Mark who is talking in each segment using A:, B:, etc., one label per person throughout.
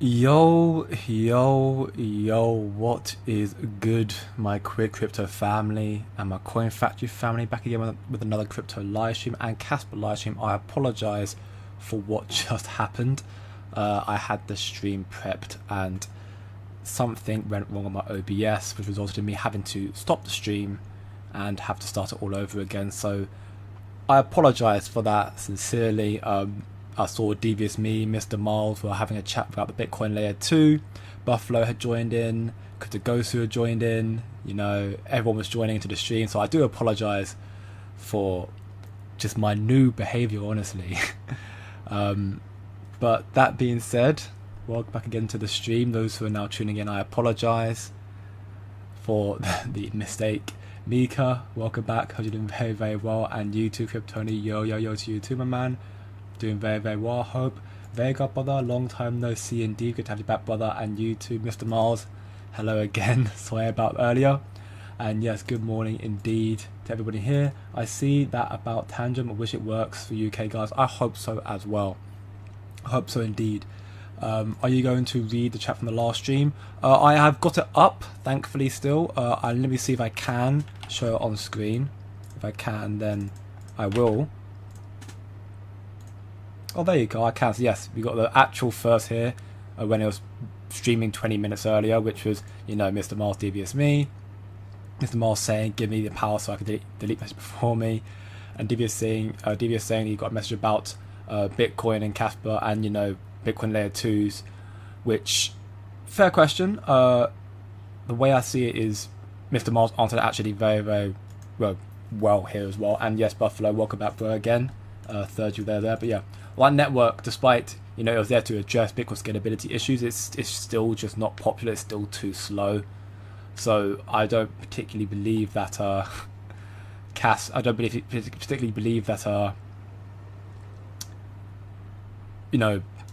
A: Yo, yo, yo, what is good, my quick crypto family and my coin factory family? Back again with another crypto live stream and Kaspa live stream. I apologize for what just happened. I had the stream prepped and something went wrong on my OBS, which resulted in me having to stop the stream and have to start it all over again. So I apologize for that sincerely. I saw Devious Me, Mr. Miles were having a chat about the Bitcoin layer 2. Buffalo had joined in, Gosu had joined in, everyone was joining into the stream. So I do apologize for just my new behavior, honestly. But that being said, welcome back again to the stream. Those who are now tuning in, I apologize for the mistake. Mika, welcome back. Hope you're doing very, very well. And you too, Kryptoni, yo to you too, my man. Doing very, very well, hope. Vega, brother, long time no see indeed. Good to have you back, brother. And you too, Mr. Miles. Hello again. Sorry about earlier. And yes, good morning indeed to everybody here. I see that about Tangem. I wish it works for UK guys. I hope so as well. I hope so indeed. Are you going to read the chat from the last stream? I have got it up, thankfully still. Let me see if I can show it on screen. If I can, then I will. Oh, there you go. I can. So yes, we got the actual first here when it was streaming 20 minutes earlier, which was, Mr. Miles Devious Me. Mr. Miles saying, give me the power so I can delete message before me. And Devious saying he got a message about Bitcoin and Kaspa and, Bitcoin layer 2s, which, fair question. The way I see it is Mr. Miles answered actually very, very well here as well. And yes, Buffalo, welcome back, bro, again. Third you there. But yeah, that network, despite it was there to address Bitcoin scalability issues, it's still just not popular. It's still too slow. So I don't particularly believe that particularly believe that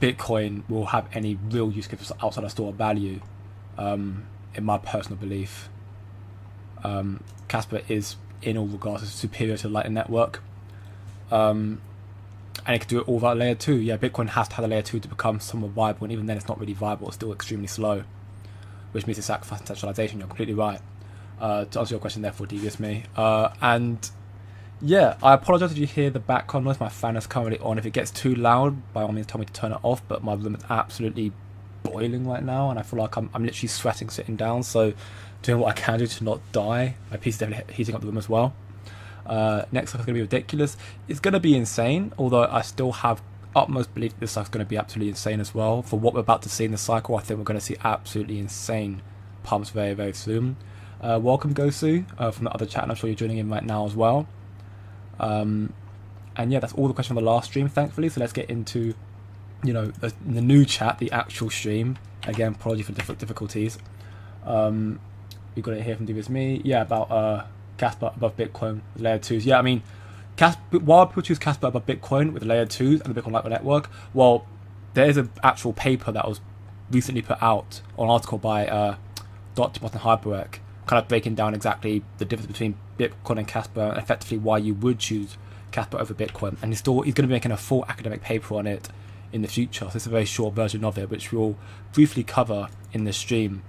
A: Bitcoin will have any real use cases outside of store of value. In my personal belief, Kaspa is in all regards superior to the Lightning Network. And it could do it all without layer 2. Yeah, Bitcoin has to have a layer 2 to become somewhat viable, and even then it's not really viable. It's still extremely slow, which means it's sacrificing centralization. You're completely right. To answer your question, therefore, Devious Me. And yeah, I apologize if you hear the background noise. My fan is currently on. If it gets too loud, by all means tell me to turn it off, but my room is absolutely boiling right now, and I feel like I'm literally sweating sitting down, so doing what I can do to not die. My PC is definitely heating up the room as well. Next stuff is going to be ridiculous. It's going to be insane, although I still have utmost belief that this stuff's going to be absolutely insane as well. For what we're about to see in the cycle, I think we're going to see absolutely insane pumps very, very soon. Welcome, Gosu, from the other chat, and I'm sure you're joining in right now as well. And yeah, that's all the questions from the last stream, thankfully. So let's get into, the new chat, the actual stream. Again, apology for difficulties. We got it here from Devious Me. Yeah, about Kaspa above Bitcoin with layer 2s. Yeah, I mean, why people choose Kaspa above Bitcoin with layer 2s and the Bitcoin Lightning Network? Well, there is an actual paper that was recently put out, or an article by Dr. Boston Hyperwerk, kind of breaking down exactly the difference between Bitcoin and Kaspa and effectively why you would choose Kaspa over Bitcoin. And he's going to be making a full academic paper on it in the future. So it's a very short version of it, which we'll briefly cover in this stream.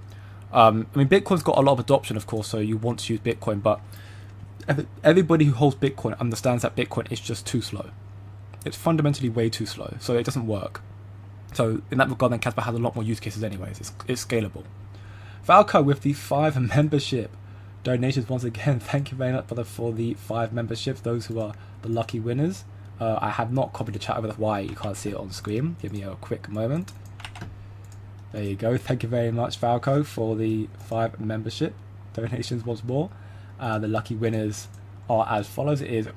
A: I mean, Bitcoin's got a lot of adoption, of course, so you want to use Bitcoin, but everybody who holds Bitcoin understands that Bitcoin is just too slow. It's fundamentally way too slow, so it doesn't work. So in that regard, then Kaspa has a lot more use cases anyways. It's scalable. Valko with the 5 membership donations once again. Thank you very much, brother, for the 5 memberships. Those who are the lucky winners. I have not copied the chat over, that's why you can't see it on screen. Give me a quick moment. There you go. Thank you very much, Valko, for the 5 membership donations once more. The lucky winners are as follows. It is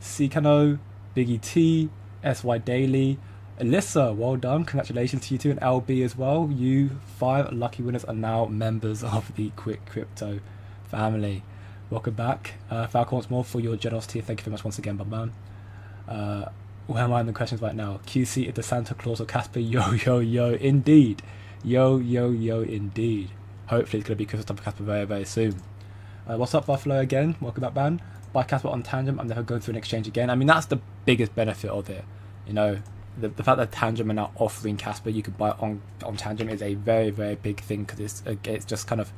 A: Sikano, Biggie T, SY Daily, Alyssa, well done. Congratulations to you too, and LB as well. You 5 lucky winners are now members of the Quick Crypto family. Welcome back. Falco once more for your generosity. Thank you very much once again, bud man. Where am I in the questions right now? QC is the Santa Claus of Kaspa. Yo, indeed. Yo, indeed. Hopefully it's going to be Christmas time for Kaspa very, very soon. What's up, Buffalo, again? Welcome back, man. Buy Kaspa on Tangem. I'm never going through an exchange again. I mean, that's the biggest benefit of it. the fact that Tangem are now offering Kaspa, you could buy on Tangem, is a very, very big thing, because it's just kind of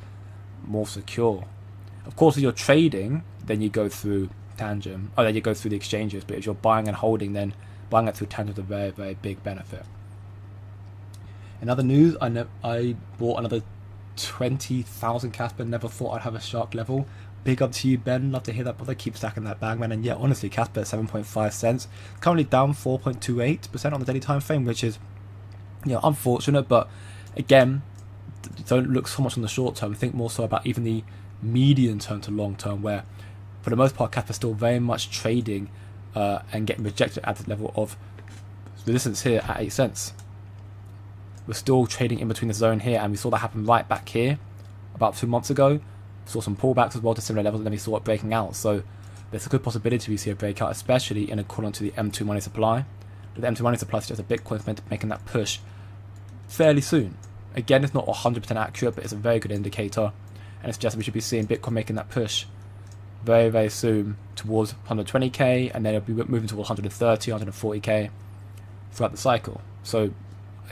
A: more secure. Of course, if you're trading, then you go through Tangem, or then you go through the exchanges. But if you're buying and holding, then buying it through Tangem is a very, very big benefit. In other news, I bought another 20,000 Kaspa. Never thought I'd have a shark level. Big up to you, Ben. Love to hear that, brother. Keep stacking that bag, man. And yeah, honestly, Kaspa at 7.5 cents, currently down 4.28% on the daily time frame, which is, unfortunate. But again, don't look so much on the short term. Think more so about even the medium term to long term, where for the most part, Kaspa is still very much trading and getting rejected at the level of resistance here at 8 cents. We're still trading in between the zone here, and we saw that happen right back here about 2 months ago. Saw some pullbacks as well to similar levels, and then we saw it breaking out. So there's a good possibility we see a breakout, especially in accordance to the M2 money supply. But the M2 money supply suggests that Bitcoin's meant to be making that push fairly soon. Again, it's not 100% accurate, but it's a very good indicator, and it suggests we should be seeing Bitcoin making that push very, very soon towards 120k, and then it'll be moving towards 130, 140k throughout the cycle. So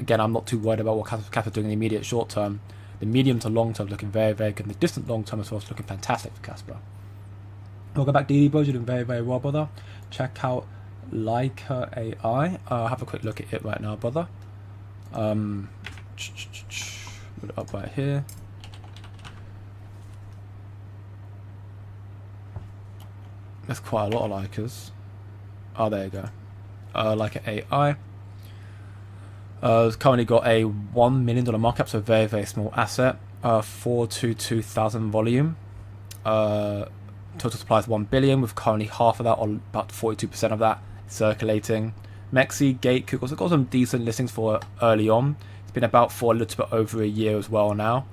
A: again, I'm not too worried about what Kaspa is doing in the immediate short term. The medium to long term is looking very, very good. And the distant long term as well is looking fantastic for Kaspa. Welcome back, DD Bros. You're doing very, very well, brother. Check out Leica AI. I'll have a quick look at it right now, brother. Put it up right here. There's quite a lot of Leicas. Oh, there you go. Leica AI. It's currently got a $1 million market cap, so a very, very small asset. 422,000 volume. Total supply is 1 billion, with currently half of that, or about 42% of that, circulating. Mexi, Gate, Cook also got some decent listings for early on. It's been about for a little bit over a year as well now.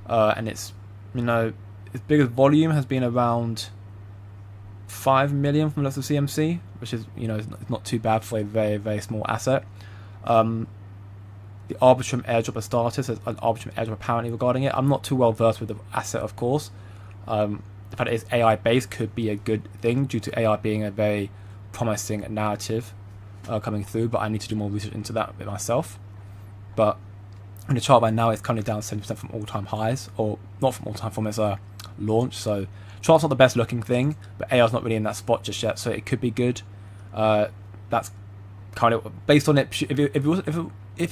A: And it's, its biggest volume has been around 5 million from lots of CMC, which is, it's not too bad for a very, very small asset. The Arbitrum airdrop has started, so there's an Arbitrum airdrop apparently regarding it. I'm not too well versed with the asset, of course. The fact that it's AI based could be a good thing due to AI being a very promising narrative coming through, but I need to do more research into that myself. But in the chart right now, it's currently down 70% from all-time highs, or not from all-time, from its launch. So chart's not the best looking thing, but AI's not really in that spot just yet, so it could be good. That's kind of based on it. If it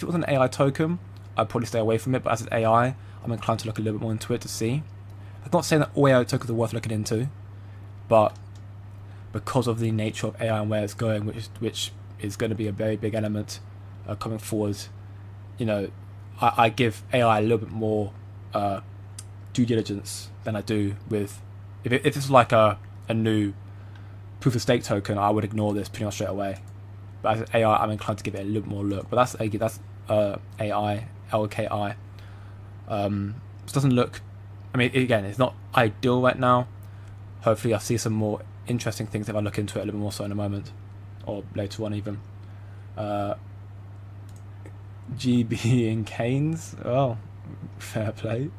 A: was an AI token, I'd probably stay away from it. But as it's AI, I'm inclined to look a little bit more into it to see. I'm not saying that all AI tokens are worth looking into, but because of the nature of AI and where it's going, which is going to be a very big element coming forward, I give AI a little bit more due diligence than I do with if it's like a new proof of stake token. I would ignore this pretty much straight away. But as AI, I'm inclined to give it a little bit more look. But that's AI, LKI. It doesn't look. Again, it's not ideal right now. Hopefully, I'll see some more interesting things if I look into it a little more so in a moment, or later on even. GB and Canes. Oh, fair play.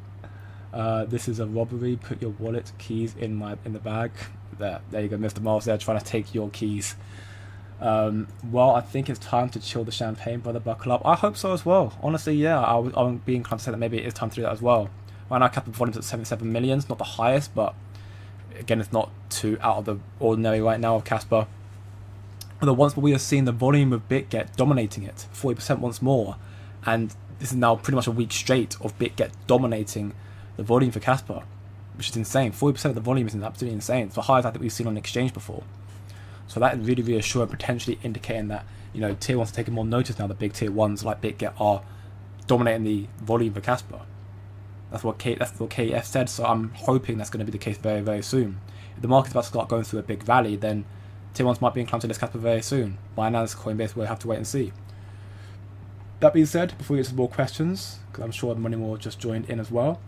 A: This is a robbery. Put your wallet keys in the bag. There you go, Mr. Miles. There trying to take your keys. Well, I think it's time to chill the champagne, brother. Buckle up. I hope so as well. Honestly, yeah, I'm being inclined to say that maybe it is time to do that as well. Right now, capital volume's at 77 million. It's not the highest, but again, it's not too out of the ordinary right now of Kaspa. Although once we have seen the volume of BitGet dominating it, 40% once more, and this is now pretty much a week straight of BitGet dominating the volume for Kaspa, which is insane. 40% of the volume is absolutely insane. It's the highest I think we've seen on the exchange before. So that is really reassuring, potentially indicating that tier ones are taking more notice now. The big tier ones like BitGet are dominating the volume for Kaspa. That's what KF said. So I'm hoping that's going to be the case very, very soon. If the market's about to start going through a big rally, then tier ones might be inclined to list Kaspa very soon. Binance, Coinbase, we'll have to wait and see. That being said, before we get to more questions, because I'm sure many more just joined in as well,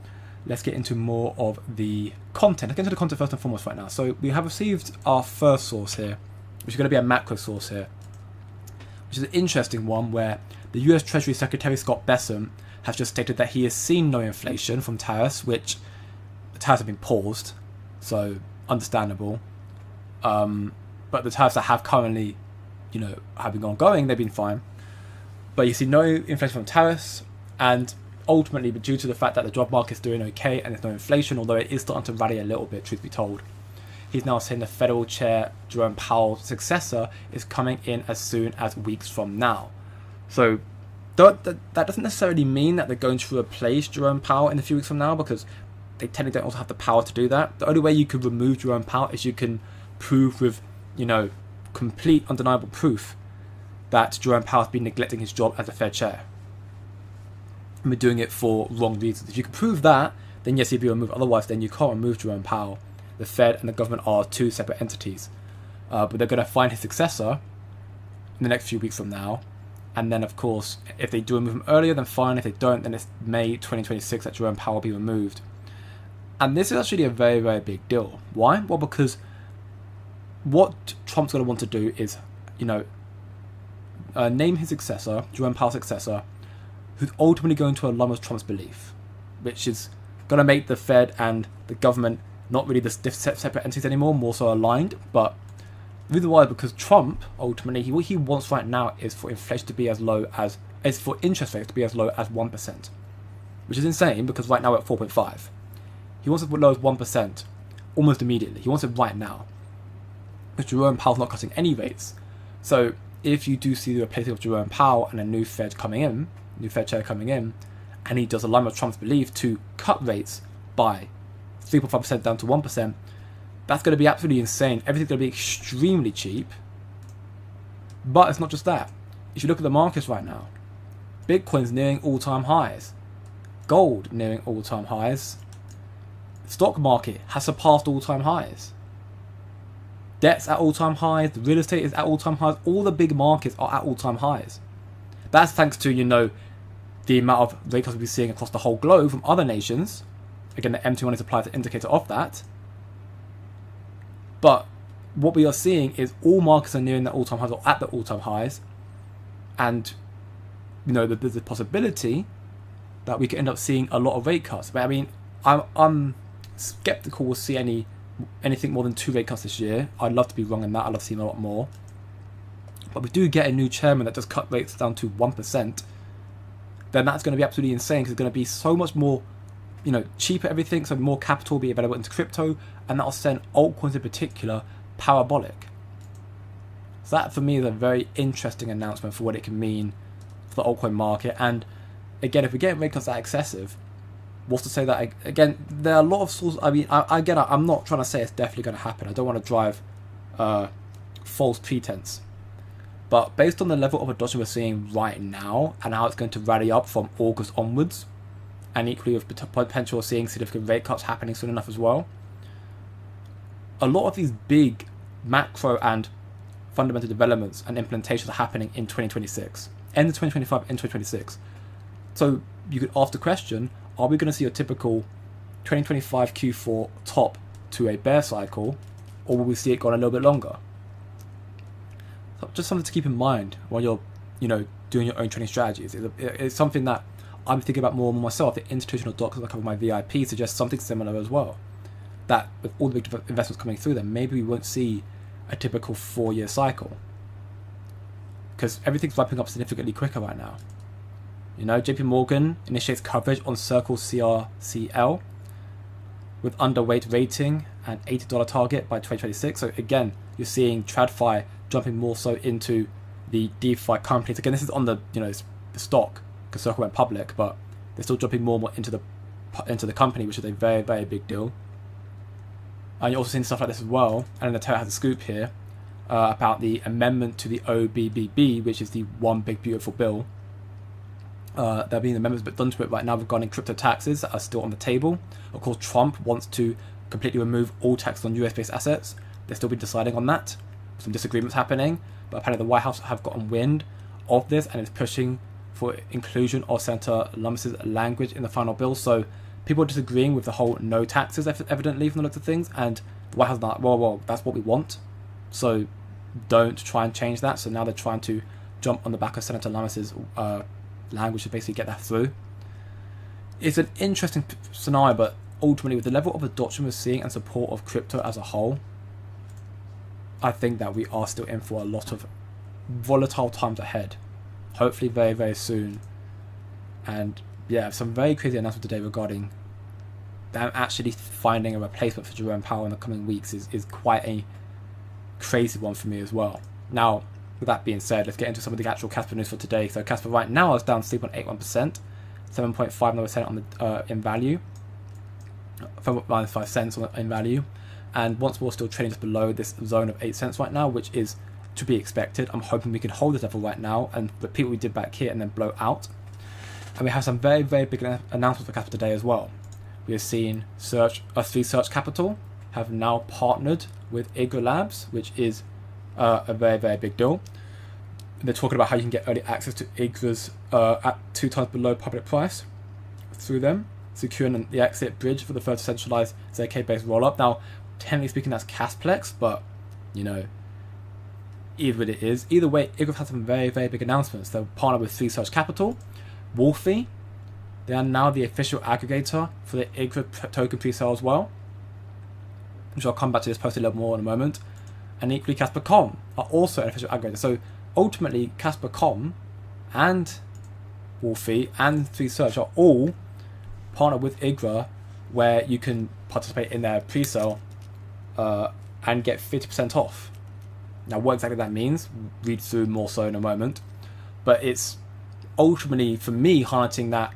A: let's get into more of the content. Let's get into the content first and foremost right now. So we have received our first source here, which is going to be a macro source here, which is an interesting one where the US Treasury Secretary Scott Bessent has just stated that he has seen no inflation from tariffs, which the tariffs have been paused, so understandable. But the tariffs that have currently have been ongoing, they've been fine. But you see no inflation from tariffs, and ultimately, but due to the fact that the job market is doing okay and there's no inflation, although it is starting to rally a little bit, truth be told, he's now saying the Federal Chair Jerome Powell's successor is coming in as soon as weeks from now. So that doesn't necessarily mean that they're going to replace Jerome Powell in a few weeks from now, because they technically don't also have the power to do that. The only way you could remove Jerome Powell is you can prove with, complete undeniable proof that Jerome Powell has been neglecting his job as the Fed chair and been doing it for wrong reasons. If you can prove that, then yes, he'd be removed. Otherwise, then you can't remove Jerome Powell. The Fed and the government are two separate entities. But they're going to find his successor in the next few weeks from now. And then, of course, if they do remove him earlier, then fine. If they don't, then it's May 2026 that Jerome Powell will be removed. And this is actually a very, very big deal. Why? Well, because what Trump's going to want to do is, name his successor, Jerome Powell's successor, who's ultimately going to align with Trump's belief, which is going to make the Fed and the government not really the separate entities anymore, more so aligned. But the reason why is because Trump, ultimately, what he wants right now is for inflation to be as low as, is for interest rates to be as low as 1%, which is insane because right now we're at 4.5. He wants it as low as 1% almost immediately. He wants it right now, because Jerome Powell's not cutting any rates. So if you do see the replacement of Jerome Powell and a new Fed chair coming in, and he does align with Trump's belief to cut rates by 3.5% down to 1%, that's going to be absolutely insane. Everything's going to be extremely cheap. But it's not just that. If you look at the markets right now, Bitcoin's nearing all-time highs. Gold nearing all-time highs. Stock market has surpassed all-time highs. Debt's at all-time highs. The real estate is at all-time highs. All the big markets are at all-time highs. That's thanks to, the amount of rate cuts we'll be seeing across the whole globe from other nations. Again, the M21 is applied as an indicator of that. But what we are seeing is all markets are nearing the all-time highs or at the all-time highs. And, there's a possibility that we could end up seeing a lot of rate cuts. But I mean, I'm skeptical we'll see anything more than 2 rate cuts this year. I'd love to be wrong in that. I'd love to see a lot more. But we do get a new chairman that does cut rates down to 1%, then that's going to be absolutely insane, because it's going to be so much more, cheaper everything, so more capital will be available into crypto, and that'll send altcoins in particular parabolic. So that for me is a very interesting announcement for what it can mean for the altcoin market. And again, if we get rate cuts that excessive, what's to say that, again, there are a lot of sources. I mean, I'm not trying to say it's definitely going to happen. I don't want to drive false pretense. But based on the level of adoption we're seeing right now and how it's going to rally up from August onwards, and equally with potential of seeing significant rate cuts happening soon enough as well, a lot of these big macro and fundamental developments and implementations are happening in 2026, end of 2025 and 2026. So you could ask the question, are we going to see a typical 2025 Q4 top to a bear cycle, or will we see it go on a little bit longer? So just something to keep in mind while you're, doing your own trading strategies. It's something that I'm thinking about more and more myself. The institutional docs that I cover my VIP suggest something similar as well. That with all the big investments coming through, then maybe we won't see a typical 4-year cycle, because everything's ramping up significantly quicker right now. JP Morgan initiates coverage on Circle CRCL with underweight rating and $80 target by 2026. So again, you're seeing TradFi jumping more so into the DeFi companies. Again, this is on the the stock, because Circle went public, but they're still jumping more and more into the company, which is a very, very big deal. And you're also seeing stuff like this as well. And then the has a scoop here about the amendment to the OBBB, which is the One Big Beautiful Bill. There being amendments but done to it right now regarding crypto taxes that are still on the table. Of course, Trump wants to completely remove all taxes on US-based assets. They'll still be deciding on that. Some disagreements happening, but apparently the White House have gotten wind of this and is pushing for inclusion of Senator Lummis's language in the final bill. So people are disagreeing with the whole no taxes, evidently, from the looks of things, and the White House is like, well, that's what we want, so don't try and change that. So now they're trying to jump on the back of Senator Lummis's language to basically get that through. It's an interesting scenario, but ultimately with the level of adoption we're seeing and support of crypto as a whole, I think that we are still in for a lot of volatile times ahead. Hopefully very, very soon. And yeah, some very crazy announcement today regarding them actually finding a replacement for Jerome Powell in the coming weeks is quite a crazy one for me as well. Now, with that being said, let's get into some of the actual Kaspa news for today. So Kaspa right now is down 3.81%, 7.5% on the in value, 5 cents in value, and once more still trading just below this zone of 8 cents right now, which is to be expected. I'm hoping we can hold this level right now and repeat what we did back here and then blow out. And we have some very, very big announcements for Kaspa today as well. We have seen three Search Capital have now partnered with Igra Labs, which is a very, very big deal. They're talking about how you can get early access to Igra's at 2 times below public price through them, securing the exit bridge for the first centralized ZK-based rollup. Now, technically speaking, that's Casplex, but you know, either it is. Either way, Igra has some very, very big announcements. They're partnered with Search Capital, Wolfie. They are now the official aggregator for the Igra token pre-sale as well, which I'll come back to this post a little more in a moment. And equally, Kaspa.com are also an official aggregator. So ultimately, Kaspa.com and Wolfie and Search are all partnered with Igra, where you can participate in their pre-sale and get 50% off. Now, what exactly that means, read through more so in a moment. But it's ultimately, for me, highlighting that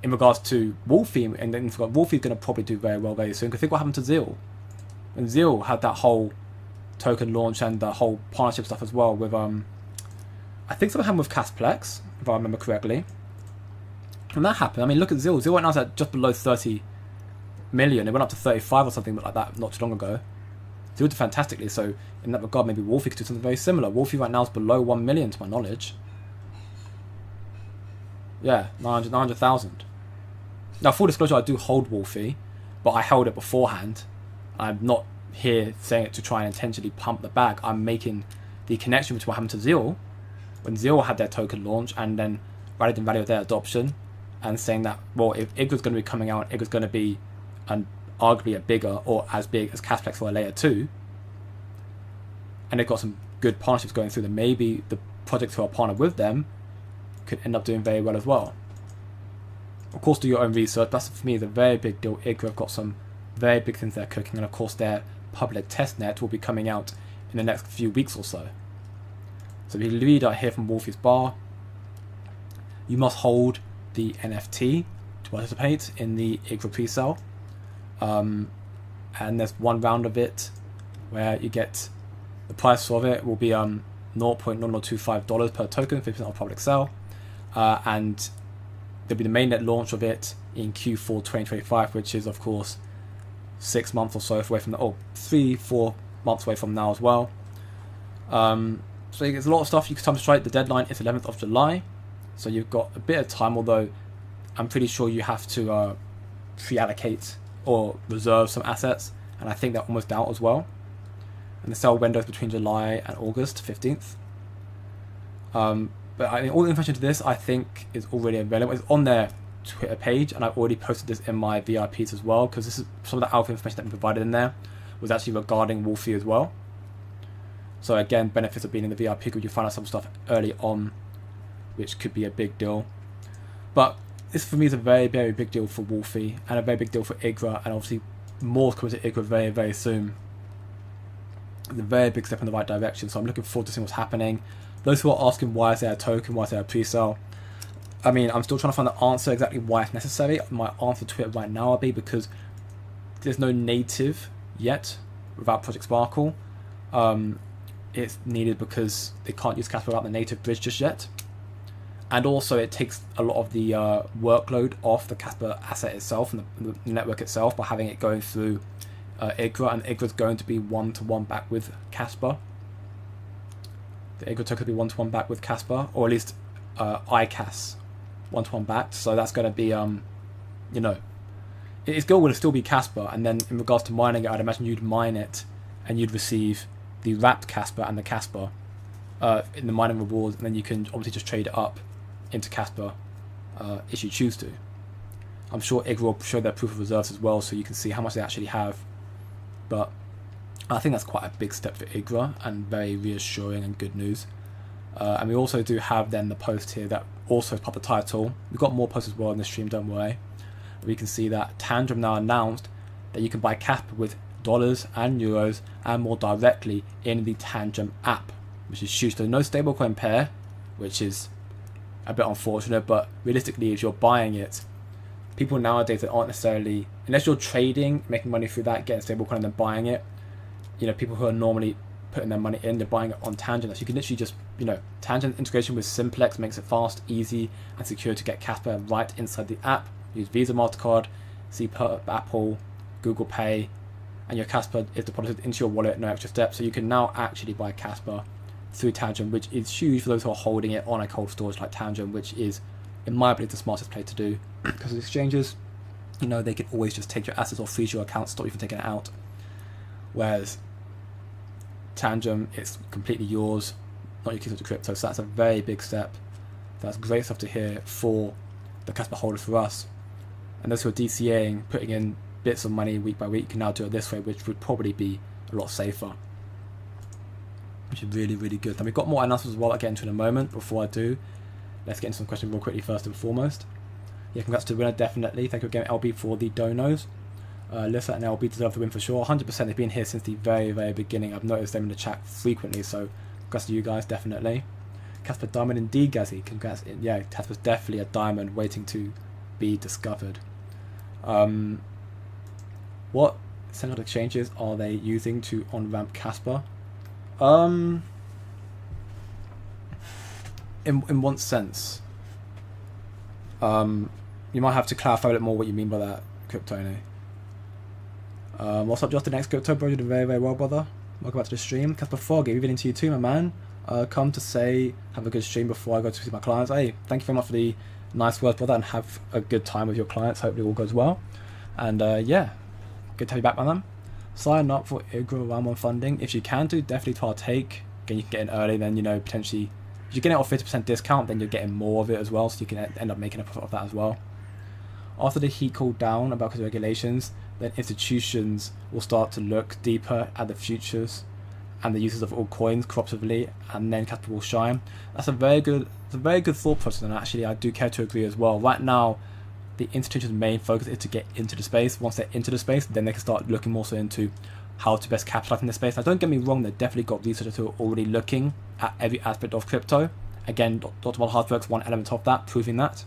A: in regards to Wolfie, and then Wolfie's going to probably do very well very soon. Because think what happened to Zeal. And Zeal had that whole token launch and the whole partnership stuff as well with, I think something happened with Casplex, if I remember correctly. When that happened, I mean, look at Zeal. Zeal right now is at just below 30 million. It went up to 35 or something like that not too long ago. Zeal did fantastically. So in that regard, maybe Wolfie could do something very similar. Wolfie right now is below 1 million to my knowledge. Yeah, 900,000. Now, full disclosure, I do hold Wolfie, but I held it beforehand. I'm not here saying it to try and intentionally pump the bag. I'm making the connection between what happened to Zeal when Zeal had their token launch and then rallied in value of their adoption, and saying that, well, if Igra's going to be coming out, Igra's going to be arguably a bigger or as big as Casplex for a layer 2, and they've got some good partnerships going through, then maybe the projects who are partnered with them could end up doing very well as well. Of course, do your own research. That's, for me, the very big deal. Igra have got some very big things they're cooking, and of course their public testnet will be coming out in the next few weeks or so. So we read out here from Wolfie's Bar, you must hold the NFT to participate in the Igra pre-sale, and there's one round of it where you get the price of it will be $0.0025 per token, 50% off public sale, and there'll be the mainnet launch of it in Q4 2025, which is of course 6 months or so away from the 3-4 months away from now as well. So there's a lot of stuff you can time strike. The deadline is 11th of July, so you've got a bit of time, although I'm pretty sure you have to pre-allocate or reserve some assets, and I think they're almost out as well. And the sale window is between July and August 15th. But I mean, all the information to this, I think, is already available. It's on their Twitter page, and I've already posted this in my VIPs as well, because this is some of the alpha information that we provided in there was actually regarding Wolfie as well. So again, benefits of being in the VIP group, you find out some stuff early on, which could be a big deal. But this for me is a very, very big deal for Wolfie, and a very big deal for Igra, and obviously more coming to Igra very, very soon. It's a very big step in the right direction, so I'm looking forward to seeing what's happening. Those who are asking why is there a token, why is there a pre-sale, I mean, I'm still trying to find the answer exactly why it's necessary. My answer to it right now will be because there's no native yet without Project Sparkle. It's needed because they can't use Kaspa without the native bridge just yet. And also it takes a lot of the workload off the Kaspa asset itself and the network itself by having it going through Igra, and Igra's going to be one-to-one back with Kaspa. The Igra token will be one-to-one back with Kaspa, or at least ICAS one-to-one backed. So that's going to be, you know, its goal will still be Kaspa, and then in regards to mining it, I'd imagine you'd mine it and you'd receive the wrapped Kaspa and the Kaspa in the mining rewards, and then you can obviously just trade it up into Kaspa if you choose to. I'm sure Igra will show their proof of reserves as well, so you can see how much they actually have. But I think that's quite a big step for Igra, and very reassuring and good news. And we also do have then the post here that also is part of the title. We've got more posts as well in the stream, don't worry. We can see that Tangem now announced that you can buy Kaspa with dollars and euros and more directly in the Tangem app, which is huge. So no stablecoin pair, which is a bit unfortunate, but realistically, if you're buying it, people nowadays that aren't necessarily, unless you're trading, making money through that, getting stablecoin and then buying it, you know, people who are normally putting their money in, they're buying it on Tangent. So you can literally just, you know, Tangent integration with Simplex makes it fast, easy, and secure to get Kaspa right inside the app. Use Visa, MasterCard, SEPA, Apple, Google Pay, and your Kaspa is deposited into your wallet, no extra steps. So you can now actually buy Kaspa through Tangem, which is huge for those who are holding it on a cold storage like Tangem, which is, in my opinion, the smartest play to do. Because the exchanges, you know, they can always just take your assets or freeze your account, stop you from taking it out. Whereas Tangem, it's completely yours, not your keys to crypto. So that's a very big step. That's great stuff to hear for the Kaspa holders, for us. And those who are DCAing, putting in bits of money week by week, can now do it this way, which would probably be a lot safer. Which is really, really good. And we've got more announcements as well I'll get into in a moment. Before I do, let's get into some questions real quickly first and foremost. Yeah, congrats to the winner, definitely. Thank you again, LB, for the donos. Lissa and LB deserve the win for sure. 100%, they've been here since the very, very beginning. I've noticed them in the chat frequently, so congrats to you guys, definitely. Kaspa Diamond indeed, Gazzy. Congrats. Yeah, Kaspa's definitely a diamond waiting to be discovered. What central exchanges are they using to on-ramp Kaspa? In what sense? You might have to clarify a bit more what you mean by that, Cryptony. What's up, Justin? Next Crypto, bro? You did very, very well, brother. Welcome back to the stream. Kaspa Foggy, we've been into you too, my man. Come to say have a good stream before I go to see my clients. Hey, thank you very much for the nice words, brother, and have a good time with your clients. Hopefully all goes well. And yeah, good to have you back, man. Sign up for Igra round 1 funding. If you can do, definitely partake. Again, you can get in early, then, you know, potentially, if you get it off 50% discount, then you're getting more of it as well, so you can end up making a profit of that as well. After the heat cooled down about the regulations, then institutions will start to look deeper at the futures and the uses of all coins cooperatively, and then capital will shine. That's a very good thought process, and actually I do care to agree as well. Right now, the institution's main focus is to get into the space. Once they're into the space, then they can start looking more so into how to best capitalize in the space. Now, don't get me wrong, they've definitely got researchers who are already looking at every aspect of crypto. Again, Dr. Hardwork's one element of that, proving that.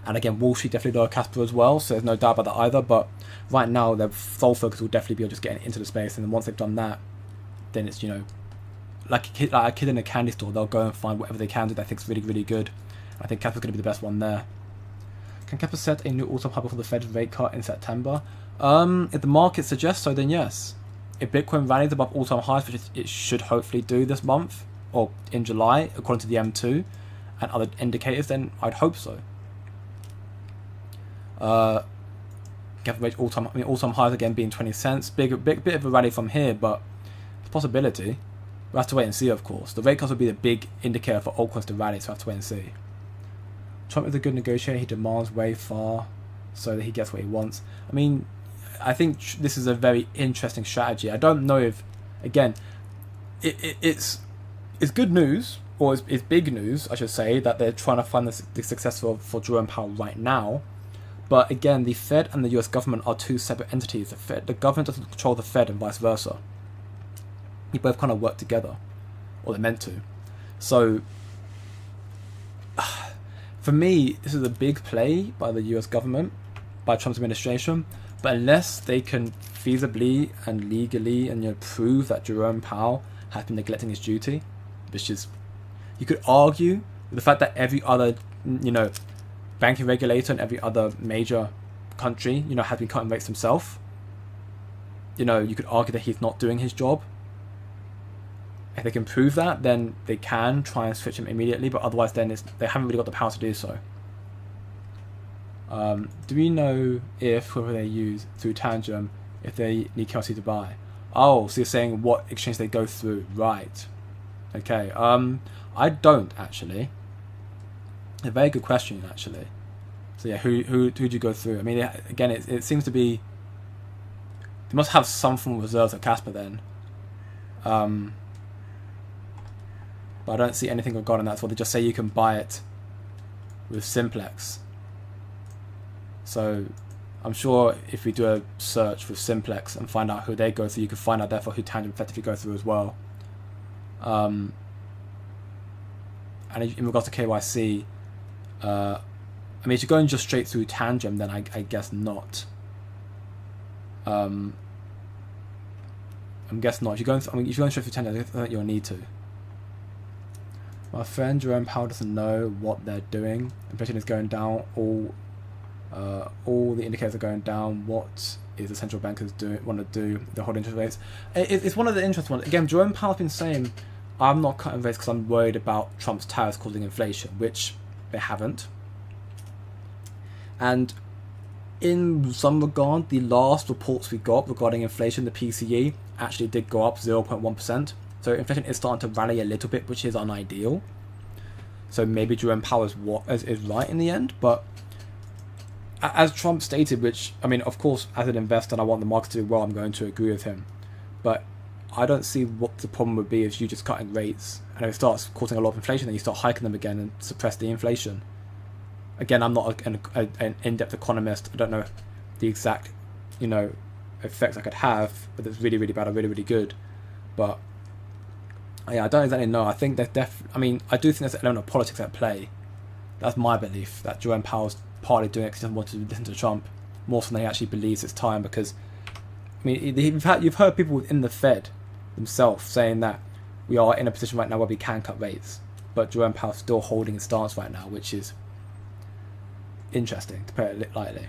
A: And again, Wall Street definitely know Kaspa as well, so there's no doubt about that either. But right now, their sole focus will definitely be on just getting into the space. And then once they've done that, then it's, you know, like a kid in a candy store, they'll go and find whatever they can do that they think is really, really good. I think Kaspa's going to be the best one there. Can Kaspa set a new all-time high before the Fed rate cut in September? If the market suggests so, then yes. If Bitcoin rallies above all-time highs, which it should hopefully do this month, or in July, according to the M2 and other indicators, then I'd hope so. Kaspa rate all-time highs again being 20 cents. Bit of a rally from here, but it's a possibility. We'll have to wait and see, of course. The rate cuts will be the big indicator for altcoins to rally, so we'll have to wait and see. Trump is a good negotiator. He demands way far so that he gets what he wants. I mean, I think this is a very interesting strategy. I don't know if, again, it's good news, or it's big news, I should say, that they're trying to find the success for Jerome Powell right now. But again, the Fed and the US government are two separate entities. The government doesn't control the Fed and vice versa. They both kind of work together, or they're meant to. So, for me, this is a big play by the US government, by Trump's administration. But unless they can feasibly and legally and, you know, prove that Jerome Powell has been neglecting his duty, which is, you could argue with the fact that every other, you know, banking regulator in every other major country, you know, has been cutting rates himself. You know, you could argue that he's not doing his job. If they can prove that, then they can try and switch him immediately, but otherwise then they haven't really got the power to do so. Do we know if whoever they use through Tangem, if they need KYC to buy? Oh, so you're saying what exchange they go through, right? Okay. I don't actually. A very good question, actually. So yeah, who do you go through? I mean, again, it seems to be they must have some form of reserves at Kaspa then. but I don't see anything regarding that. So they just say you can buy it with Simplex. So I'm sure if we do a search with Simplex and find out who they go through, you can find out therefore who Tangem effectively go through as well. And in regards to KYC, I mean, if you're going just straight through Tangem, then I guess not. I'm guessing not. If you're going straight through Tangem, I don't think you'll need to. My friend Jerome Powell doesn't know what they're doing. Inflation is going down. All the indicators are going down. What is the central bankers want to do? They hold interest rates. It's one of the interesting ones. Again, Jerome Powell's been saying, I'm not cutting rates because I'm worried about Trump's tariffs causing inflation, which they haven't. And in some regard, the last reports we got regarding inflation, the PCE, actually did go up 0.1%. So inflation is starting to rally a little bit, which is unideal. So maybe Jerome Powell is right in the end. But as Trump stated, which, I mean, of course, as an investor and I want the market to do well, I'm going to agree with him. But I don't see what the problem would be if you just cutting rates and if it starts causing a lot of inflation, then you start hiking them again and suppress the inflation. Again, I'm not an in-depth economist. I don't know the exact, effects I could have, whether it's really, really bad or really, really good. But yeah, I don't exactly know. I think there's I do think there's an element of politics at play. That's my belief, that Jerome Powell's partly doing it because he doesn't want to listen to Trump more so than he actually believes it's time. Because I mean, you've heard people within the Fed themselves saying that we are in a position right now where we can cut rates, but Jerome Powell's still holding his stance right now, which is interesting, to put it lightly.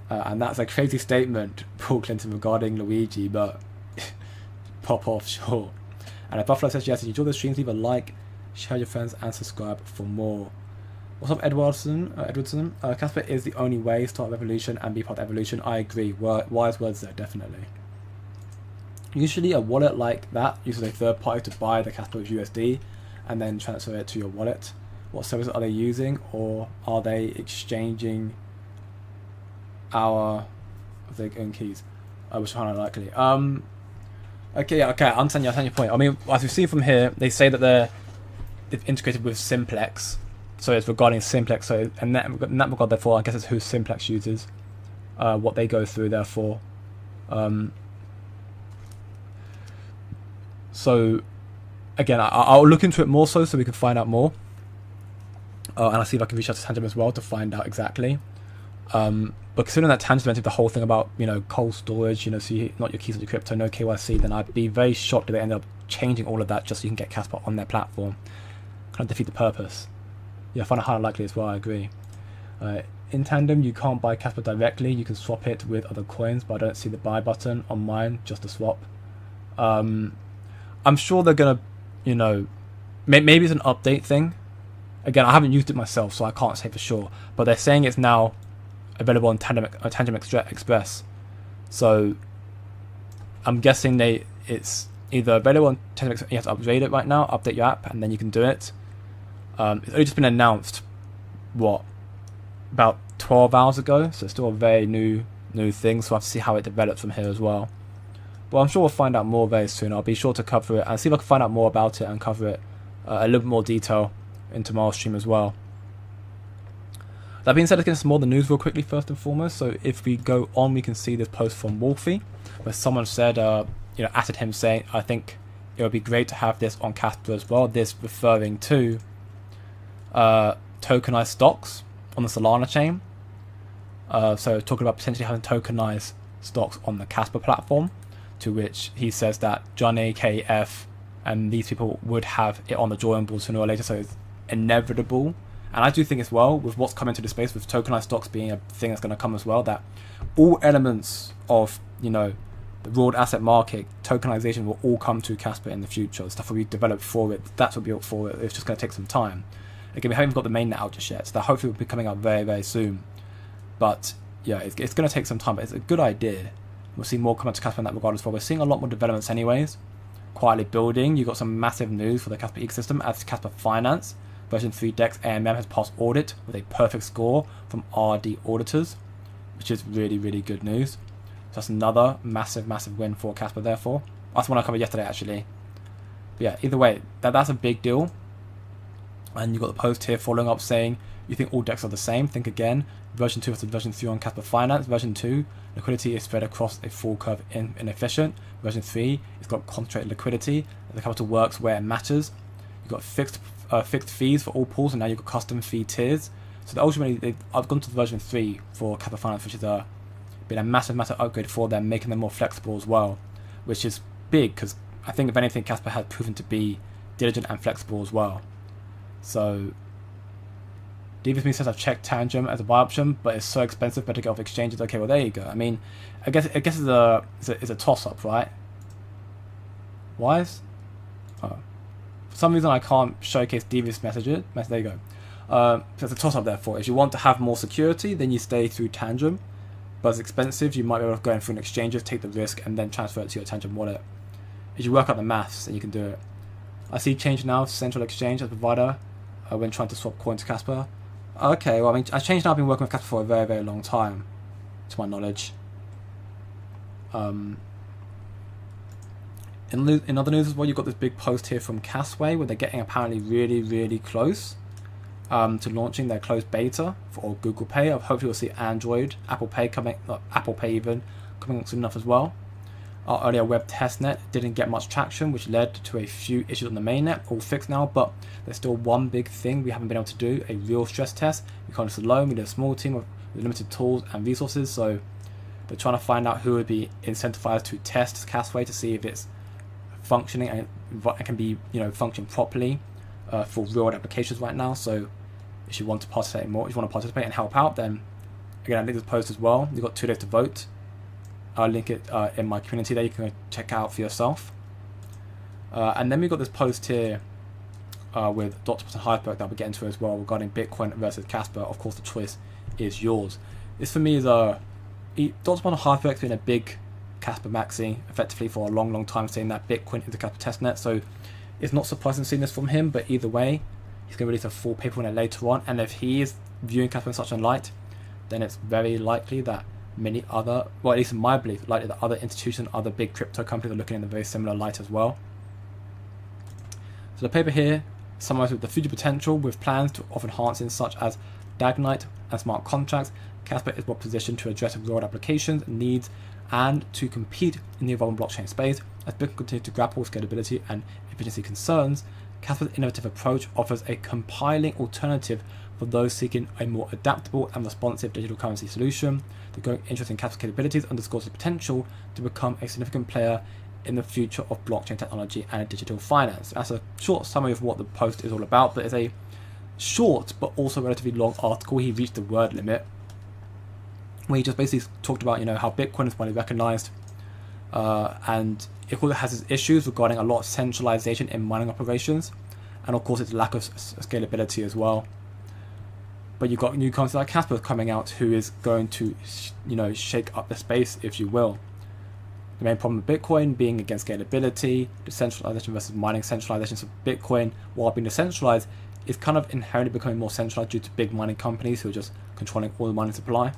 A: And that's a crazy statement, Paul Clinton, regarding Luigi, but pop off, sure. And if Buffalo says yes, if you enjoy the streams, leave a like, share your friends, and subscribe for more. What's up, Edwardson? Kaspa is the only way. Start a revolution and be part of evolution. I agree. Wise words there, definitely. Usually a wallet like that uses a third party to buy the Kaspa with USD and then transfer it to your wallet. What services are they using, or are they exchanging their own keys? Which are unlikely. Okay, I understand your point. I mean, as we've seen from here, they say that they've integrated with Simplex, so it's regarding Simplex. So in that regard, therefore, I guess it's who Simplex uses, what they go through, therefore. So again, I'll look into it more so we can find out more. And I'll see if I can reach out to Tangem as well to find out exactly. But considering that Tangem mentioned the whole thing about, cold storage, so not your keys on your crypto, no KYC, then I'd be very shocked if they end up changing all of that just so you can get Kaspa on their platform. Kind of defeat the purpose. Yeah, I find it highly likely as well, I agree. In Tangem, you can't buy Kaspa directly, you can swap it with other coins, but I don't see the buy button on mine, just a swap. I'm sure they're going to, maybe it's an update thing. Again, I haven't used it myself, so I can't say for sure. But they're saying it's now available on Tangem Express. So I'm guessing it's either available on Tangem Express. You have to upgrade it right now, update your app, and then you can do it. It's only just been announced, about 12 hours ago. So it's still a very new thing. So I have to see how it develops from here as well. But I'm sure we'll find out more very soon. I'll be sure to cover it and see if I can find out more about it and cover it a little bit more detail in tomorrow's stream as well. That being said, let's get into more of the news real quickly first and foremost. So if we go on, we can see this post from Wolfie where someone said, added him saying, I think it would be great to have this on Kaspa as well. This referring to tokenized stocks on the Solana chain. So talking about potentially having tokenized stocks on the Kaspa platform, to which he says that Johnny, KF, and these people would have it on the drawing board sooner or later. So it's inevitable. And I do think as well, with what's coming to the space, with tokenized stocks being a thing that's going to come as well, that all elements of, the broad asset market, tokenization will all come to Kaspa in the future. The stuff will be developed for it. That's what will be built for it. It's just going to take some time. Again, we haven't even got the mainnet out just yet, so that hopefully will be coming out very, very soon. But yeah, it's going to take some time, but it's a good idea. We'll see more come out to Kaspa in that regard as well. We're seeing a lot more developments anyways. Quietly building. You've got some massive news for the Kaspa ecosystem as Kaspa Finance. Version 3 DEX AMM has passed audit with a perfect score from RD auditors, which is really, really good news. So that's another massive, massive win for Kaspa, therefore. That's one I covered yesterday, actually. But yeah, either way, that's a big deal. And you've got the post here following up saying, you think all DEX are the same? Think again. Version 2 versus version 3 on Kaspa Finance. Version 2, liquidity is spread across a full curve inefficient. Version 3, it's got concentrated liquidity. The capital works where it matters. You've got fixed fees for all pools, and now you've got custom fee tiers. So ultimately, I've gone to version 3 for Kaspa Finance, which has been a massive upgrade for them, making them more flexible as well, which is big because I think if anything, Kaspa has proven to be diligent and flexible as well. So DVSme says I've checked Tangem as a buy option, but it's so expensive, better get off exchanges. Okay, well there you go. I mean, I guess it's a toss up, right? Why is? Oh. For some reason I can't showcase DVS messages. There you go. So it's a toss up therefore. If you want to have more security, then you stay through Tangem. But it's expensive. You might be able to go in through an exchange, take the risk, and then transfer it to your Tangem wallet. If you work out the maths, then you can do it. I see change now central exchange as provider when trying to swap coin to Kaspa. Okay, well I mean, Change Now I've been working with Kaspa for a very long time, to my knowledge. In other news as well, you've got this big post here from Kasway where they're getting apparently really close to launching their closed beta for Google Pay. Hopefully we'll see Android, Apple Pay coming, Apple Pay even coming soon enough as well. Our earlier web testnet didn't get much traction, which led to a few issues on the mainnet, all fixed now, but there's still one big thing we haven't been able to do, a real stress test. We can't just alone, we need a small team with limited tools and resources, so they're trying to find out who would be incentivized to test Kasway to see if it's functioning and it can be, function properly for real world applications right now. So if you want to participate more, if you want to participate and help out, then again, I link this post as well. You've got 2 days to vote. I'll link it in my community there. You can go check out for yourself. And then we've got this post here with Dr. Hyperberg that we'll get into as well regarding Bitcoin versus Kaspa. Of course, the choice is yours. This for me is Dr. Hyperberg's been a big Kaspa maxi effectively for a long time, saying that Bitcoin is the Kaspa testnet. So it's not surprising seeing this from him, but either way, he's going to release a full paper on it later on. And if he is viewing Kaspa in such a light, then it's very likely that many other, well at least in my belief, likely that other institutions, other big crypto companies are looking in a very similar light as well. So the paper here summarizes the future potential with plans of enhancements such as Dagnite and smart contracts. Kaspa is well positioned to address real-world applications, needs, and to compete in the evolving blockchain space. As Bitcoin continues to grapple with scalability and efficiency concerns, Kaspa's innovative approach offers a compiling alternative for those seeking a more adaptable and responsive digital currency solution. The growing interest in Kaspa's capabilities underscores the potential to become a significant player in the future of blockchain technology and digital finance. That's a short summary of what the post is all about, but it's a short but also relatively long article. He reached the word limit, where he just basically talked about how Bitcoin is widely recognized, and it also has its issues regarding a lot of centralization in mining operations, and of course its lack of scalability as well. But you've got new concepts like Kaspa coming out, who is going to, shake up the space, if you will. The main problem with Bitcoin being against scalability, decentralization versus mining centralization. So Bitcoin, while being decentralized, is kind of inherently becoming more centralized due to big mining companies who are just controlling all the mining supply.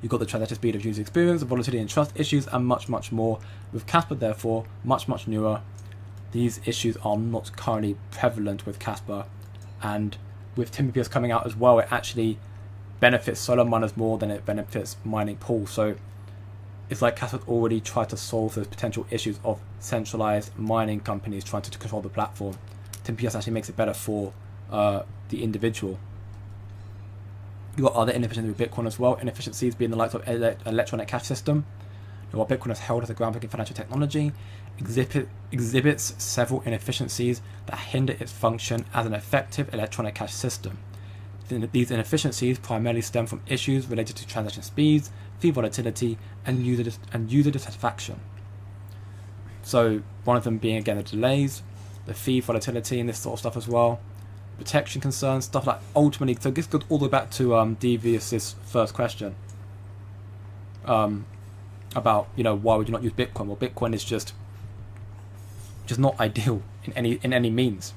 A: You've got the transaction speed of user experience, the volatility and trust issues, and much more. With Kaspa, therefore, much newer. These issues are not currently prevalent with Kaspa, and with TimBPS coming out as well, it actually benefits solo miners more than it benefits mining pools. So it's like Kaspa's already tried to solve those potential issues of centralized mining companies trying to control the platform. TimBPS actually makes it better for the individual. You've got other inefficiencies with Bitcoin as well. Inefficiencies being the likes of electronic cash system. While Bitcoin is held as a groundbreaking financial technology, exhibits several inefficiencies that hinder its function as an effective electronic cash system. These inefficiencies primarily stem from issues related to transaction speeds, fee volatility, and user dissatisfaction. So one of them being again the delays, the fee volatility, and this sort of stuff as well. Protection concerns, stuff like ultimately. So this goes all the way back to Devious' first question about why would you not use Bitcoin? Well, Bitcoin is just not ideal in any means.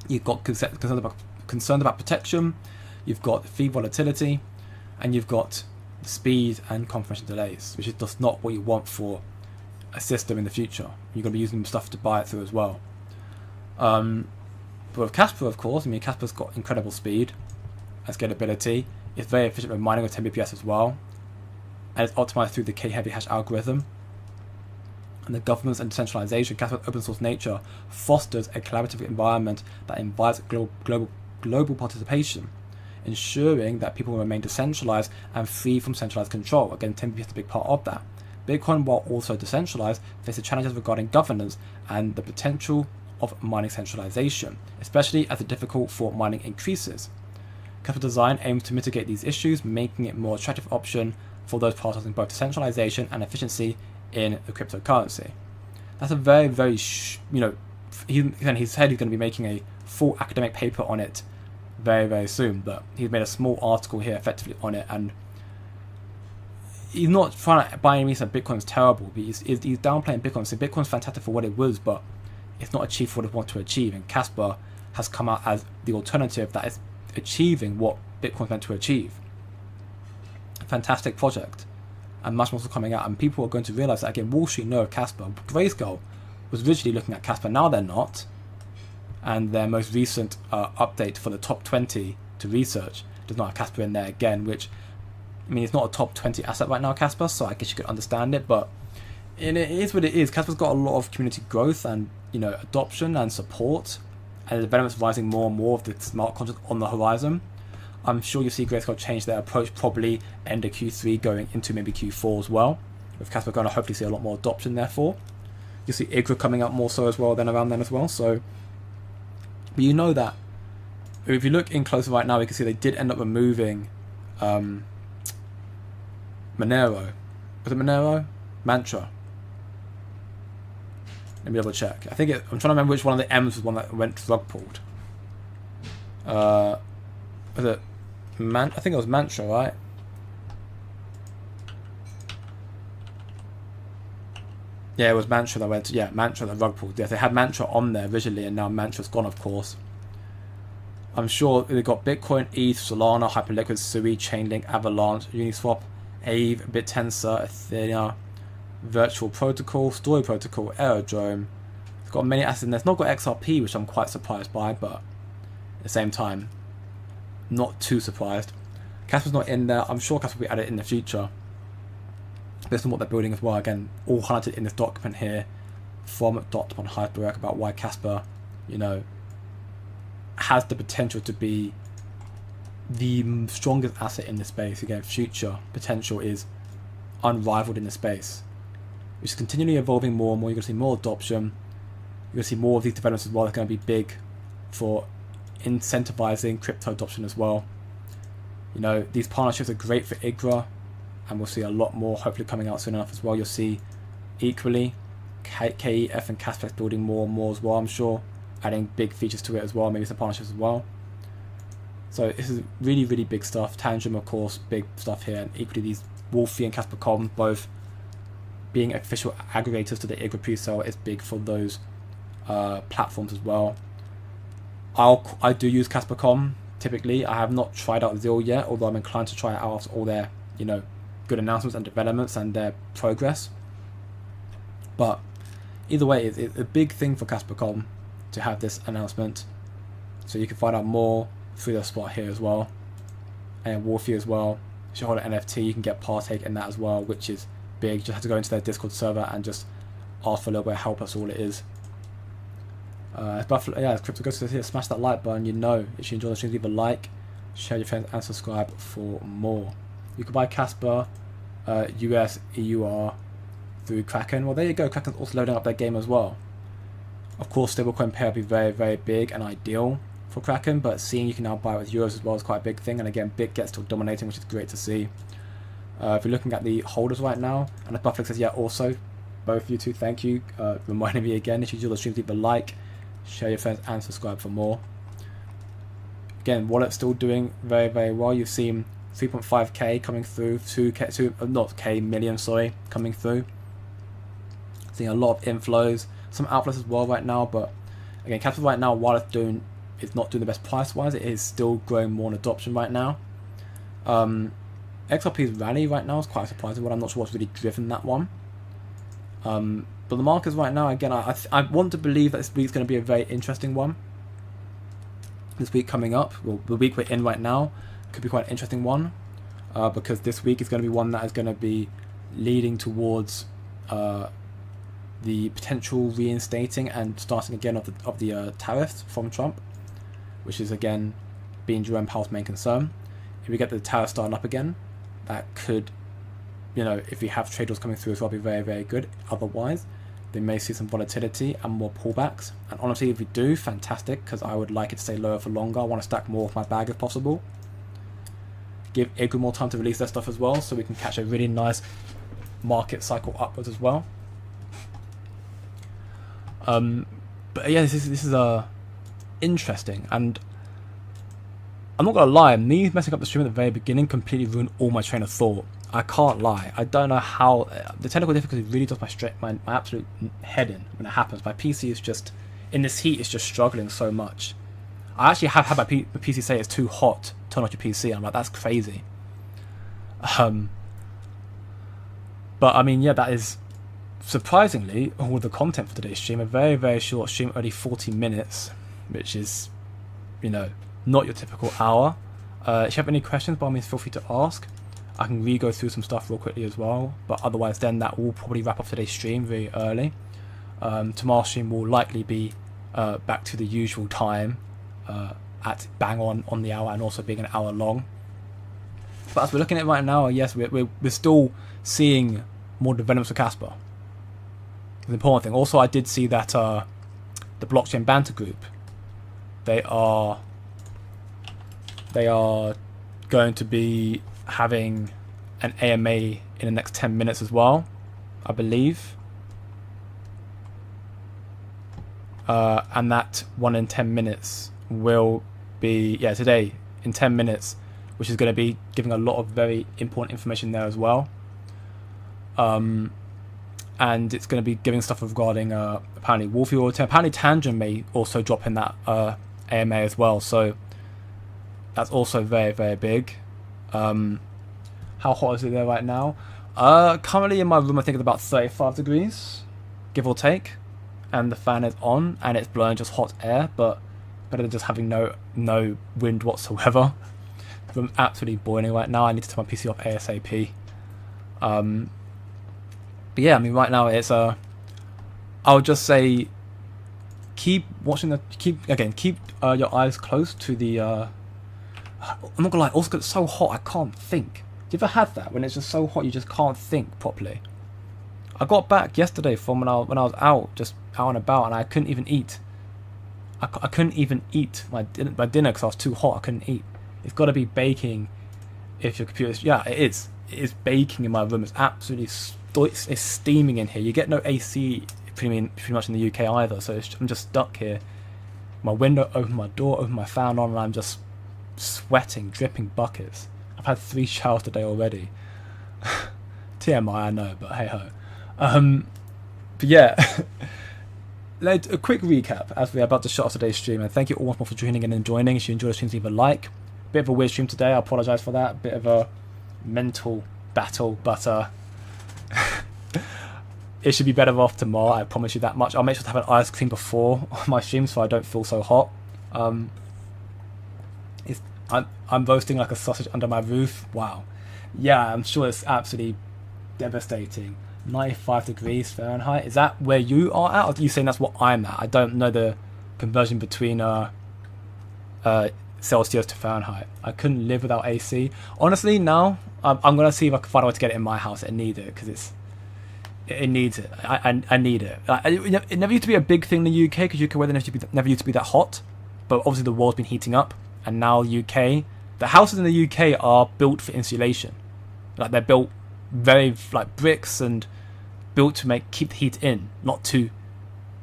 A: You've got concerns about protection, you've got fee volatility, and you've got the speed and confirmation delays, which is just not what you want for a system in the future. You're going to be using stuff to buy it through as well. But with Kaspa, of course, I mean, Kaspa's got incredible speed and scalability. It's very efficient with mining with 10 bps as well, and it's optimized through the K-heavy hash algorithm. And the governance and decentralization, Kaspa's open source nature fosters a collaborative environment that invites global participation, ensuring that people will remain decentralized and free from centralized control. Again, 10 bps is a big part of that. Bitcoin, while also decentralized, faces challenges regarding governance and the potential of mining centralization, especially as the difficulty for mining increases. Kaspa design aims to mitigate these issues, making it a more attractive option for those prioritizing both decentralization and efficiency in the cryptocurrency. That's a very, very, he said he's going to be making a full academic paper on it very, very soon, but he's made a small article here effectively on it, and he's not trying to by any means that Bitcoin's terrible, but he's downplaying Bitcoin. So Bitcoin's fantastic for what it was, but it's not achieved what it wants to achieve, and Kaspa has come out as the alternative that is achieving what Bitcoin's meant to achieve. A fantastic project, and much more coming out, and people are going to realize that. Again, Wall Street know of Kaspa. Grayscale was originally looking at Kaspa, now they're not, and their most recent update for the top 20 to research does not have Kaspa in there again, which, I mean, it's not a top 20 asset right now, Kaspa, so I guess you could understand it, but it is what it is. Kaspa's got a lot of community growth and, adoption and support, and the development's rising more and more of the smart contracts on the horizon. I'm sure you'll see Grayscale change their approach probably end of Q3 going into maybe Q4 as well, with Kaspa going to hopefully see a lot more adoption therefore. You'll see Igra coming up more so as well then around then as well. So, but you know that if you look in closer right now, we can see they did end up removing Monero. Was it Monero? Mantra. Let me double check. I'm trying to remember which one of the M's was one that went rug pulled. Was it I think it was Mantra, right? Yeah, it was Mantra that went. Yeah, Mantra that rug pulled. Yeah, they had Mantra on there originally, and now Mantra's gone, of course. I'm sure they've got Bitcoin, ETH, Solana, Hyperliquid, Sui, Chainlink, Avalanche, Uniswap, Aave, BitTensor, Ethereum, Virtual Protocol, Story Protocol, Aerodrome. It's got many assets in there. It's not got XRP, which I'm quite surprised by, but at the same time, not too surprised. Kaspa's not in there. I'm sure Kaspa will be added in the future, based on what they're building as well. Again, all highlighted in this document here from Dr. von Heisberg about why Kaspa, has the potential to be the strongest asset in the space. Again, future potential is unrivaled in the space, which is continually evolving more and more. You're going to see more adoption. You're going to see more of these developments as well. They're going to be big for incentivizing crypto adoption as well. These partnerships are great for Igra, and we'll see a lot more hopefully coming out soon enough as well. You'll see equally KEF and Kaspa building more and more as well, I'm sure, adding big features to it as well, maybe some partnerships as well. So this is really, really big stuff. Tangem, of course, big stuff here, and equally these Wolfie and Kaspa.com both being official aggregators to the Igra pre-sale is big for those platforms as well. I do use Kaspa.com typically. I have not tried out Zil yet, although I'm inclined to try it out after all their good announcements and developments and their progress. But either way, it's a big thing for Kaspa.com to have this announcement, so you can find out more through their spot here as well. And Wolfie as well, if you hold an NFT, you can get partake in that as well, which is big. You just have to go into their Discord server and just ask for a little bit of help. That's all it is. As Crypto Ghost says here, smash that like button. If you enjoy the stream, leave a like, share your friends, and subscribe for more. You can buy Kaspa US EUR through Kraken. Well, there you go. Kraken's also loading up their game as well. Of course, stablecoin pair will be very, very big and ideal for Kraken, but seeing you can now buy it with euros as well is quite a big thing. And again, BitGet's still dominating, which is great to see. If you're looking at the holders right now, and the Buffalo says, yeah, also, both of you two, thank you. Reminding me again, if you enjoy the stream, leave a like, share your friends, and subscribe for more. Again, wallet's still doing very, very well. You've seen 3.5k coming through, million, coming through. Seeing a lot of inflows, some outflows as well right now, but again, Kaspa right now, while it's not doing the best price-wise, it is still growing more in adoption right now. XRP's rally right now is quite surprising, but I'm not sure what's really driven that one. But the markets right now, again, I want to believe that this week's going to be a very interesting one. This week coming up, well, the week we're in right now, could be quite an interesting one, because this week is going to be one that is going to be leading towards the potential reinstating and starting again of the tariffs from Trump, which is again being Jerome Powell's main concern. If we get the tariffs starting up again, that could, if we have trade wars coming through as well, be very, very good. Otherwise, they may see some volatility and more pullbacks. And honestly, if we do, fantastic, because I would like it to stay lower for longer. I want to stack more of my bag if possible. Give Igra more time to release their stuff as well, so we can catch a really nice market cycle upwards as well. But yeah, this is interesting, and I'm not gonna lie, me messing up the stream at the very beginning completely ruined all my train of thought. I can't lie. I don't know how the technical difficulty really does my absolute head in when it happens. My PC is just in this heat. It's just struggling so much. I actually have had my PC say it's too hot. Turn off your PC. I'm like, that's crazy. But I mean, yeah, that is surprisingly all the content for today's stream. A very, very short stream, only 40 minutes, which is, not your typical hour. If you have any questions, by all means, feel free to ask. I can re-go through some stuff real quickly as well, but otherwise then that will probably wrap up today's stream very early. Tomorrow's stream will likely be back to the usual time, at bang on the hour, and also being an hour long. But as we're looking at it right now, yes, we're still seeing more developments for Kaspa. The important thing. Also, I did see that the blockchain banter group, they are going to be having an AMA in the next 10 minutes as well, I believe. And that one in 10 minutes will be, today in 10 minutes, which is going to be giving a lot of very important information there as well. And it's going to be giving stuff regarding apparently Wolfie Auto. Apparently Tangem may also drop in that AMA as well, so that's also very, very big. How hot is it there right now? Currently in my room, I think it's about 35 degrees, give or take, and the fan is on and it's blowing just hot air, but better than just having no wind whatsoever. The room's absolutely boiling right now. I need to turn my PC off ASAP. But yeah, I mean, right now it's I would just say keep watching keep your eyes close to the. I'm not gonna lie. Also, 'cause it's so hot, I can't think. Do you ever had that when it's just so hot you just can't think properly? I got back yesterday from when I was out, just out and about, and I couldn't even eat. I couldn't even eat my dinner because I was too hot. I couldn't eat. It's got to be baking. If your computer's it is. It is baking in my room. It's absolutely it's steaming in here. You get no AC pretty much in the UK either, so I'm just stuck here. My window open, my door open, my fan on, and I'm just sweating, dripping buckets. I've had 3 showers today already. TMI, I know, but hey ho. But yeah, a quick recap as we're about to shut off today's stream, and thank you all once more for tuning in and joining. If you enjoyed the stream, leave a like. Bit of a weird stream today, I apologise for that. Bit of a mental battle, but it should be better off tomorrow, I promise you that much. I'll make sure to have an ice cream before my stream so I don't feel so hot. I'm roasting like a sausage under my roof. Wow. Yeah, I'm sure it's absolutely devastating. 95 degrees Fahrenheit. Is that where you are at, or are you saying that's what I'm at? I don't know the conversion between Celsius to Fahrenheit. I couldn't live without AC. Honestly, now I'm gonna see if I can find a way to get it in my house. I need it because it needs it. I need it. It never used to be a big thing in the UK because UK weather never used to be that hot. But obviously the world's been heating up, and now UK, the houses in the UK are built for insulation. Like they're built very like bricks and built to keep the heat in, not to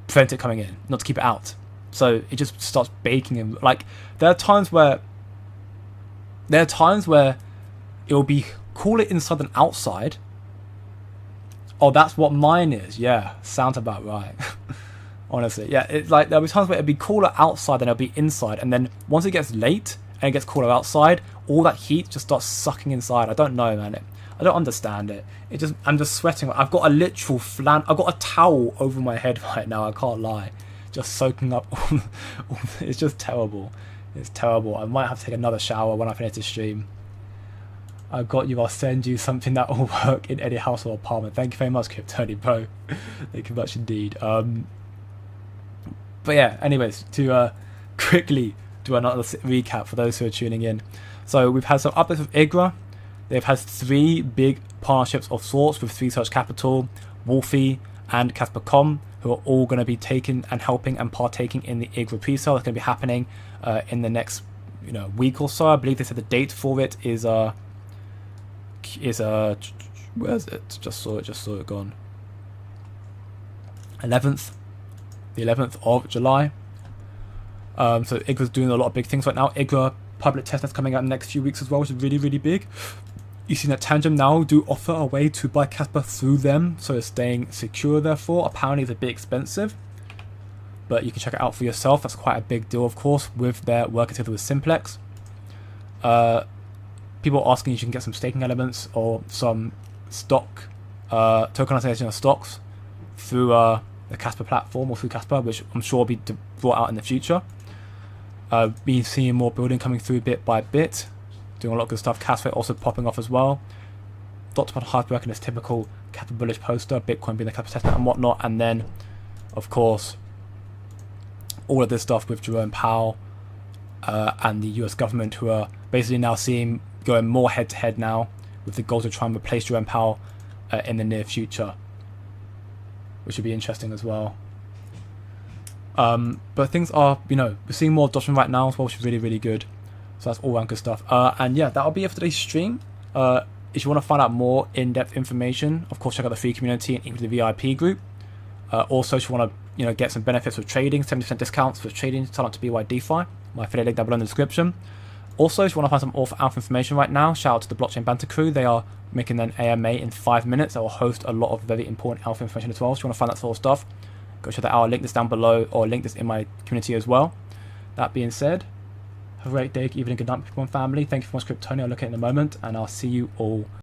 A: prevent it coming in, not to keep it out. So it just starts baking, and like there are times where it will be cooler inside than outside. Oh, that's what mine is. Yeah, sounds about right. Honestly, yeah, it's like there'll be times where it'll be cooler outside than it'll be inside, and then once it gets late and it gets cooler outside, all that heat just starts sucking inside. I don't know, man. I don't understand it. I'm just sweating. I've got a literal I've got a towel over my head right now. I can't lie, just soaking up. It's just terrible. It's terrible. I might have to take another shower when I finish the stream. I've got you. I'll send you something that will work in any house or apartment. Thank you very much, Kryptoni Bro. Thank you much indeed. But yeah. Anyways, to quickly do another recap for those who are tuning in. So we've had some updates with Igra. They've had 3 big partnerships of sorts with 3 Search Capital, Wolfie, and Kaspa, who are all going to be taking and helping and partaking in the Igra pre-sale. That's going to be happening in the next week or so. I believe they said the date for it is where is it? Just saw it gone. The 11th of July. So Igra's doing a lot of big things right now. Igra public testnet's coming out in the next few weeks as well, which is really, really big. You've seen that Tangem now do offer a way to buy Kaspa through them, so it's staying secure therefore. Apparently it's a bit expensive, but you can check it out for yourself. That's quite a big deal, of course, with their working together with Simplex. People are asking if you can get some staking elements or some stock tokenization of stocks through the Kaspa platform or through Kaspa, which I'm sure will be brought out in the future. Been seeing more building coming through bit by bit, doing a lot of good stuff. Kaspa also popping off as well. Dr. Hard work in his typical Kaspa bullish poster, Bitcoin being the Kaspa testnet and whatnot, and then, of course, all of this stuff with Jerome Powell and the US government, who are basically now going more head to head now with the goal to try and replace Jerome Powell in the near future, which would be interesting as well. But things are, we're seeing more adoption right now as well, which is really, really good. So that's all around good stuff. And yeah, that'll be it for today's stream. If you want to find out more in-depth information, of course, check out the free community and the VIP group. Also, if you want to, get some benefits with trading, 70% discounts with trading, sign up to BYDFI. My affiliate link down below in the description. Also, if you want to find some author alpha information right now, shout out to the Blockchain Banter crew. They are making an AMA in 5 minutes that will host a lot of very important alpha information as well. So if you want to find that sort of stuff, go check that out. I'll link this down below or link this in my community as well. That being said, have a great day, good evening, good night, people and family. Thank you for much, Kryptoni. I'll look at it in a moment, and I'll see you all